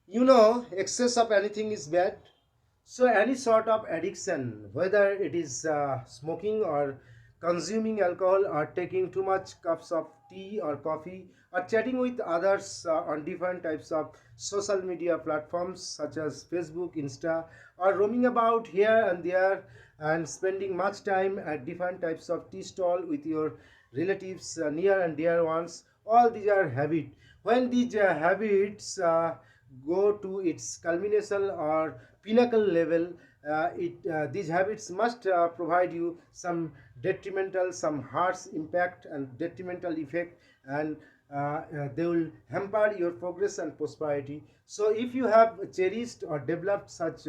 Excess of anything is bad. So, any sort of addiction, whether it is smoking or consuming alcohol or taking too much cups of tea or coffee or chatting with others on different types of social media platforms such as Facebook, Insta, or roaming about here and there and spending much time at different types of tea stall with your relatives, near and dear ones, all these are habit. When these habits go to its culmination or pinnacle level, these habits must provide you some detrimental, some harsh impact and detrimental effect, and they will hamper your progress and prosperity. So if you have cherished or developed such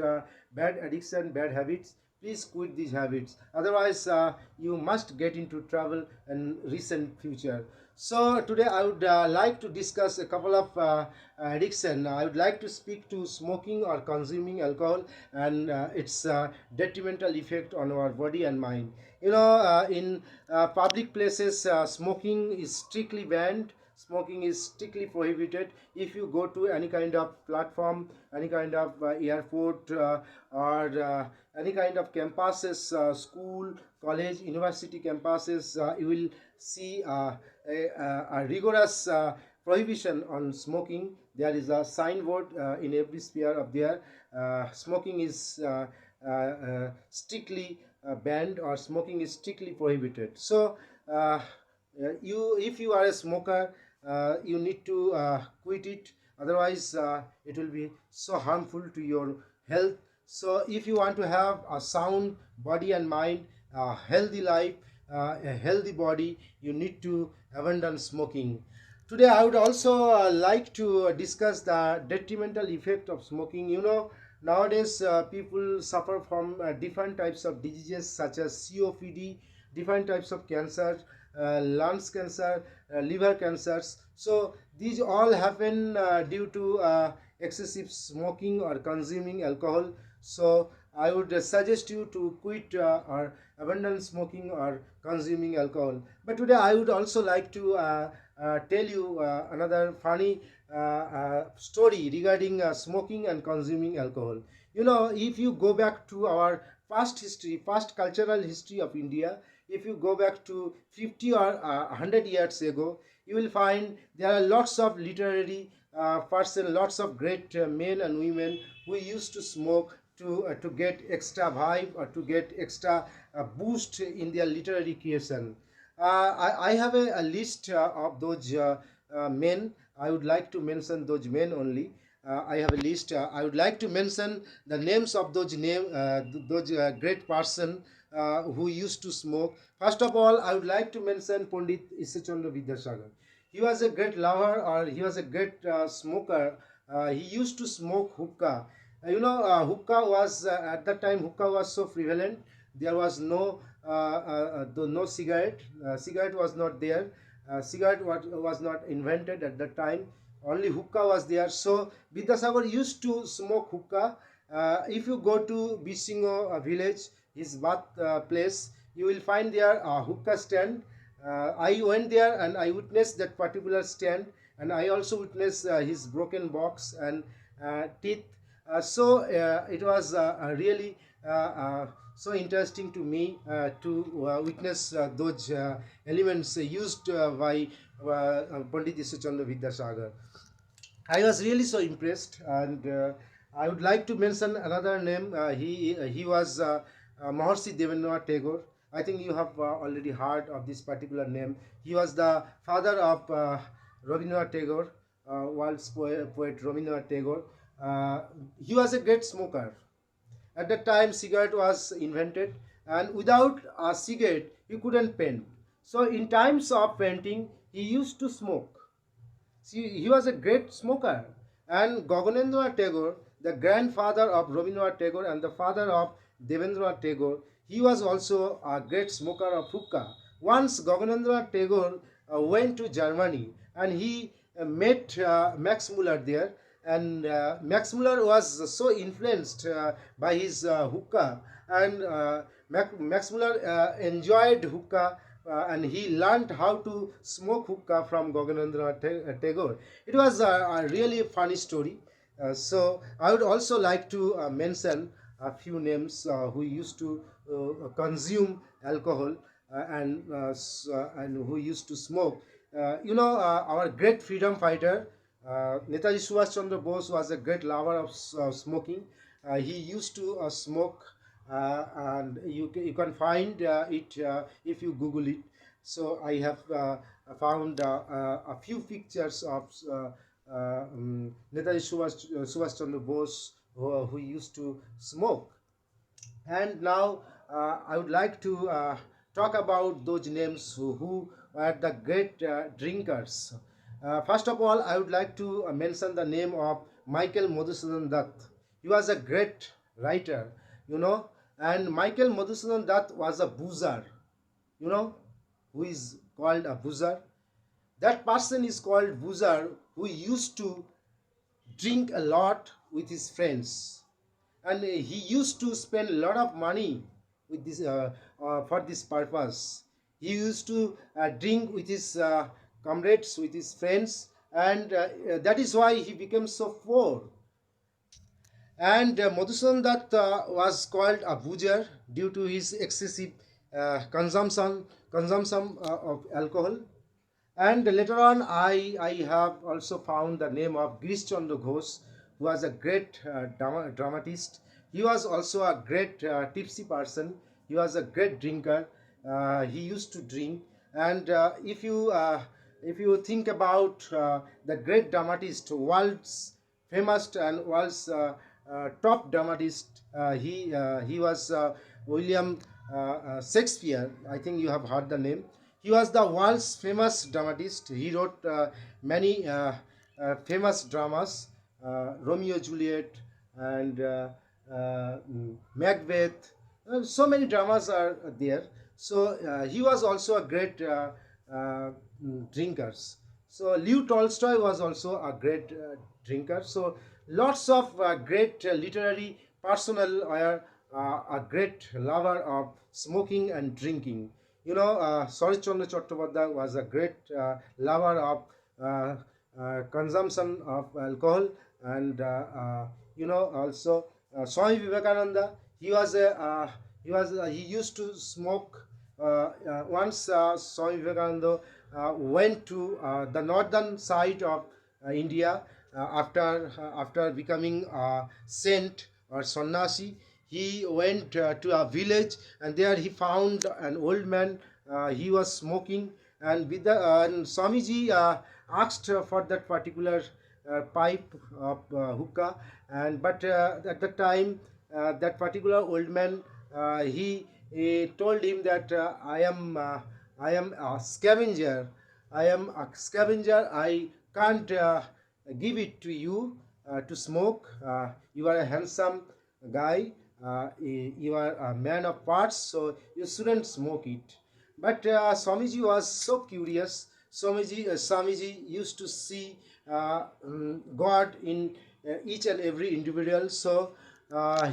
bad addiction, bad habits, please quit these habits. Otherwise, you must get into trouble in recent future. So today I would like to discuss a couple of addiction. I would like to speak to smoking or consuming alcohol and its detrimental effect on our body and mind. In public places, smoking is strictly banned. Smoking is strictly prohibited. If you go to any kind of platform, any kind of airport, or any kind of campuses, school, college, university campuses, you will see a rigorous prohibition on smoking. There is a signboard in every sphere of there. Smoking is strictly banned, or smoking is strictly prohibited. So if you are a smoker, you need to quit it. Otherwise, it will be so harmful to your health. So if you want to have a sound body and mind, a healthy life, a healthy body, you need to abandon smoking. Today I would also like to discuss the detrimental effect of smoking. Nowadays people suffer from different types of diseases such as COPD, different types of cancer, lungs cancer, liver cancers. So these all happen due to excessive smoking or consuming alcohol. So I would suggest you to quit or abandon smoking or consuming alcohol. But today I would also like to tell you another funny story regarding smoking and consuming alcohol. If you go back to our past history, past cultural history of India, if you go back to 50 or 100 years ago, you will find there are lots of literary person, lots of great men and women who used to smoke to get extra vibe or to get extra boost in their literary creation. I have a list of those men. I would like to mention those men only. I have a list. I would like to mention the names of those great person who used to smoke. First of all, I would like to mention Pandit Ishchandra Vidyasagar. He was a great lover, or he was a great smoker. He used to smoke hookah. Hookah was at that time. Hookah was so prevalent. There was no cigarette. Cigarette was not there. Cigarette was not invented at that time. Only hookah was there. So Vidyasagar used to smoke hookah. If you go to Bisingo village, his birth place, you will find there a hookah stand. I went there and I witnessed that particular stand, and I also witnessed his broken box and teeth. So it was really so interesting to me to witness those elements used by Pandit Ishchandra Vidyasagar. I was really so impressed, and I would like to mention another name. He was Maharshi Devendranath Tagore. I think you have already heard of this particular name. He was the father of Rabindranath Tagore, world's poet Rabindranath Tagore. He was a great smoker. At that time, cigarette was invented, and without a cigarette, he couldn't paint. So, in times of painting, he used to smoke. See, he was a great smoker. And Gaganendra Tagore, the grandfather of Rabindranath Tagore and the father of Devendranath Tagore, he was also a great smoker of hookah. Once Gaganendra Tagore went to Germany, and he met Max Muller there, and Max Muller was so influenced by his hookah, and Max Muller enjoyed hookah, and he learned how to smoke hookah from Gaganendra Tagore. It was a really funny story. So I would also like to mention a few names who used to consume alcohol and who used to smoke. Our great freedom fighter Netaji Subhash Chandra Bose was a great lover of smoking. He used to smoke, and you can find it if you Google it. So I have found a few pictures of Netaji Subhash Chandra Bose who used to smoke. And now I would like to talk about those names who were the great drinkers. First of all, I would like to mention the name of Michael Madhusudan Dutt. He was a great writer, you know, and Michael Madhusudan Dutt was a boozer, you know, who is called a boozer. That person is called boozer who used to drink a lot with his friends, and he used to spend a lot of money with this for this purpose. He used to drink with his comrades, with his friends, and that is why he became so poor. And Madhusudan Dutt was called a boozer due to his excessive consumption of alcohol. And later on, I have also found the name of Girish Chandra Ghosh, who was a great dramatist. He was also a great tipsy person. He was a great drinker. He used to drink. And if you think about the great dramatist, world's famous and world's top dramatist, he was William Shakespeare. I think you have heard the name. He was the world's famous dramatist. He wrote many famous dramas, Romeo Juliet and Macbeth. So many dramas are there. So he was also a great drinker. So Leo Tolstoy was also a great drinker. So lots of great literary personnel were a great lover of smoking and drinking. Sarath Chandra Chattopadhyay was a great lover of consumption of alcohol, and also Swami Vivekananda. He used to smoke. Once Swami Vivekananda went to the northern side of India after becoming a saint or sannyasi. He went to a village, and there he found an old man. He was smoking, and and Swamiji asked for that particular pipe of hookah, and but at the time that particular old man, he told him that I am a scavenger. I am a scavenger. I can't give it to you to smoke. You are a handsome guy. You are a man of parts, so you shouldn't smoke it. But Swamiji was so curious. Swamiji used to see God in each and every individual. So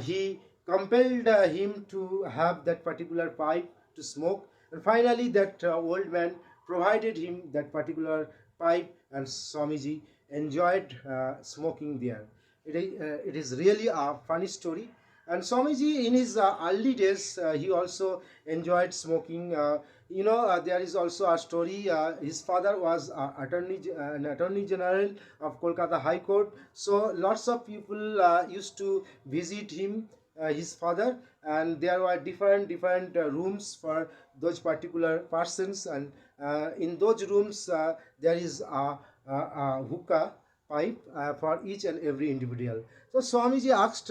he compelled him to have that particular pipe to smoke. And finally, that old man provided him that particular pipe, and Swamiji enjoyed smoking there. It is really a funny story. And Swamiji, in his early days, he also enjoyed smoking. There is also a story. His father was an attorney general of Kolkata High Court. So lots of people used to visit him, his father, and there were different rooms for those particular persons. And in those rooms, there is a hookah pipe for each and every individual. So Swamiji asked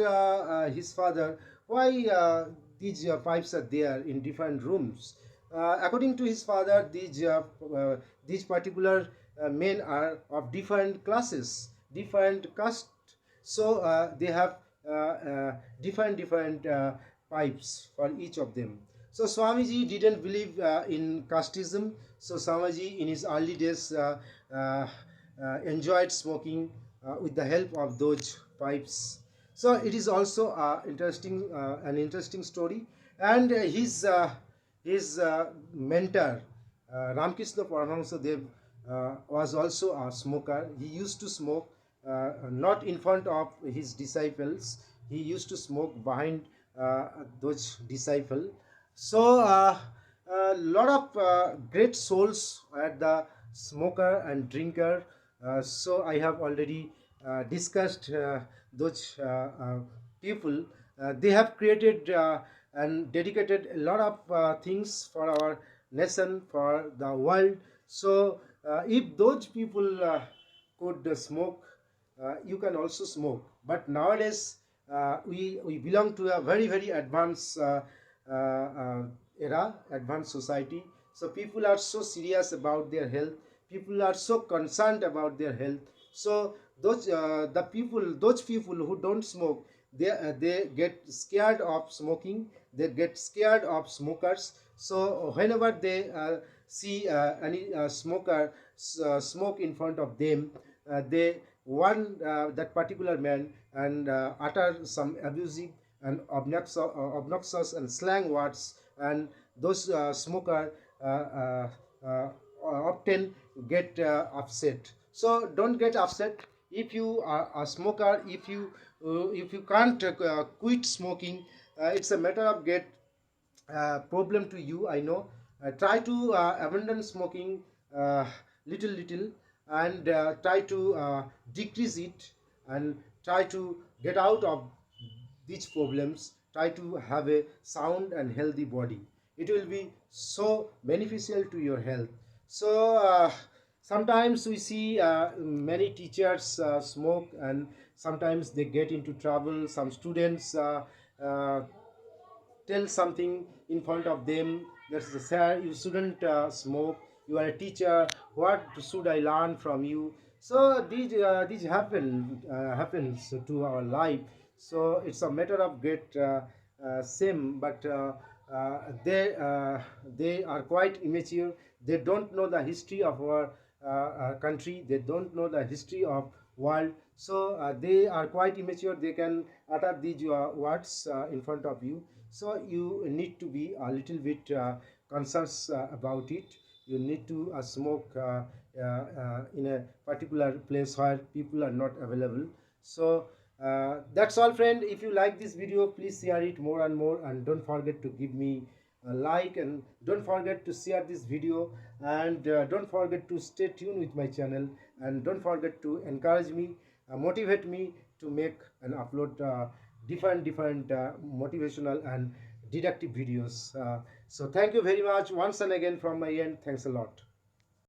his father why these pipes are there in different rooms. According to his father, these particular men are of different classes, different caste. So they have different pipes for each of them. So Swamiji didn't believe in casteism. So Swamiji in his early days enjoyed smoking with the help of those pipes. So it is also an interesting story. And his mentor Ramkrishna Paramahansa Dev was also a smoker. He used to smoke, not in front of his disciples. He used to smoke behind those disciples. So a lot of great souls at the smoker and drinker. So I have already discussed those people. They have created and dedicated a lot of things for our nation, for the world. So if those people could smoke, you can also smoke. But nowadays we belong to a very advanced era, advanced society. So people are so serious about their health. People are so concerned about their health. So those people who don't smoke, they get scared of smoking. They get scared of smokers. So whenever they see any smoker smoke in front of them, they warn that particular man and utter some abusive and obnoxious and slang words, and those smoker often get upset. So don't get upset. If you are a smoker, if you can't quit smoking, it's a matter of get problem to you, I know. Try to abandon smoking uh, little and try to decrease it, and try to get out of these problems. Try to have a sound and healthy body. It will be so beneficial to your health. So sometimes we see many teachers smoke, and sometimes they get into trouble. Some students uh, tell something in front of them. That's the sir, you shouldn't smoke. You are a teacher. What should I learn from you? So these happens to our life. So it's a matter of great shame, but they are quite immature. They don't know the history of our country. They don't know the history of world. So they are quite immature. They can utter these words in front of you. So you need to be a little bit conscious about it. You need to smoke in a particular place where people are not available. So that's all, friend. If you like this video, please share it more and more, and don't forget to give me a like, and don't forget to share this video, and don't forget to stay tuned with my channel, and don't forget to encourage me, motivate me to make and upload different motivational and deductive videos. So thank you very much once and again from my end. Thanks a lot.